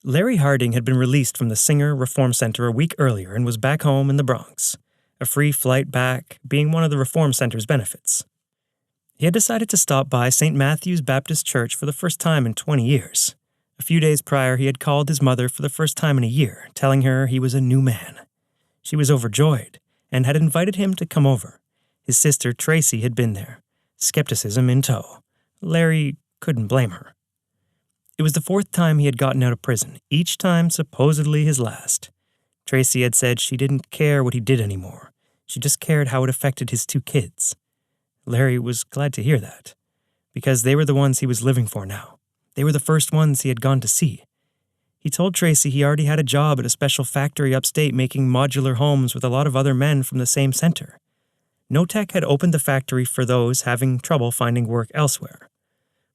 Larry Harding had been released from the Singer Reform Center a week earlier and was back home in the Bronx, a free flight back being one of the Reform Center's benefits. He had decided to stop by St. Matthew's Baptist Church for the first time in 20 years. A few days prior, he had called his mother for the first time in a year, telling her he was a new man. She was overjoyed and had invited him to come over. His sister, Tracy, had been there, skepticism in tow. Larry couldn't blame her. It was the fourth time he had gotten out of prison, each time supposedly his last. Tracy had said she didn't care what he did anymore. She just cared how it affected his 2 kids. Larry was glad to hear that, because they were the ones he was living for now. They were the first ones he had gone to see. He told Tracy he already had a job at a special factory upstate making modular homes with a lot of other men from the same center. NoTech had opened the factory for those having trouble finding work elsewhere.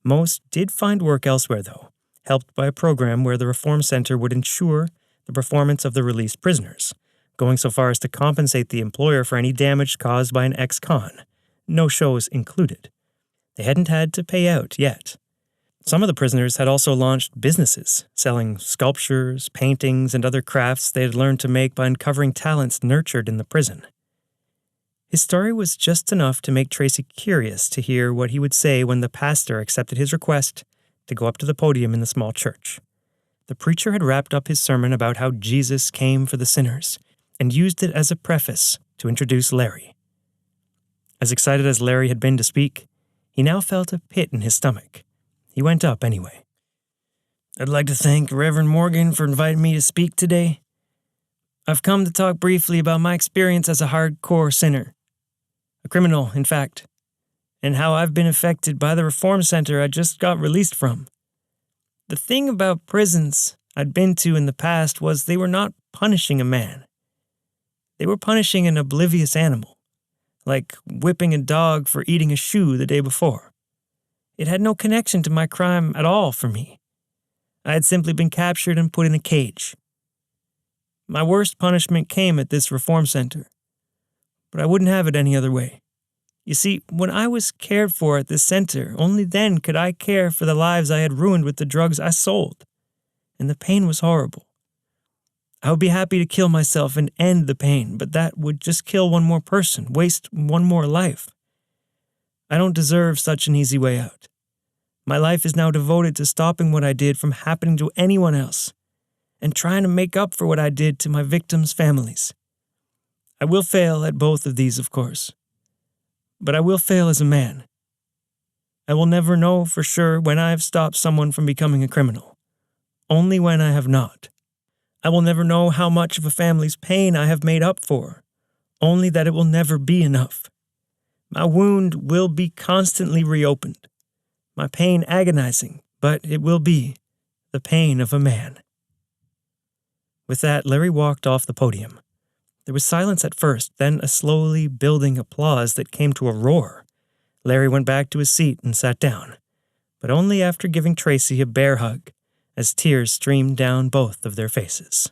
Most did find work elsewhere, though, helped by a program where the Reform Center would ensure the performance of the released prisoners, going so far as to compensate the employer for any damage caused by an ex-con, no shows included. They hadn't had to pay out yet. Some of the prisoners had also launched businesses, selling sculptures, paintings, and other crafts they had learned to make by uncovering talents nurtured in the prison. His story was just enough to make Tracy curious to hear what he would say when the pastor accepted his request to go up to the podium in the small church. The preacher had wrapped up his sermon about how Jesus came for the sinners and used it as a preface to introduce Larry. As excited as Larry had been to speak, he now felt a pit in his stomach. He went up anyway. "I'd like to thank Reverend Morgan for inviting me to speak today. I've come to talk briefly about my experience as a hardcore sinner. A criminal, in fact, and how I've been affected by the Reform Center I just got released from. The thing about prisons I'd been to in the past was they were not punishing a man. They were punishing an oblivious animal, like whipping a dog for eating a shoe the day before. It had no connection to my crime at all for me. I had simply been captured and put in a cage. My worst punishment came at this Reform Center, but I wouldn't have it any other way. You see, when I was cared for at this center, only then could I care for the lives I had ruined with the drugs I sold, and the pain was horrible. I would be happy to kill myself and end the pain, but that would just kill one more person, waste one more life. I don't deserve such an easy way out. My life is now devoted to stopping what I did from happening to anyone else, and trying to make up for what I did to my victims' families. I will fail at both of these, of course, but I will fail as a man. I will never know for sure when I have stopped someone from becoming a criminal, only when I have not. I will never know how much of a family's pain I have made up for, only that it will never be enough. My wound will be constantly reopened, my pain agonizing, but it will be the pain of a man." With that, Larry walked off the podium. There was silence at first, then a slowly building applause that came to a roar. Larry went back to his seat and sat down, but only after giving Tracy a bear hug, as tears streamed down both of their faces.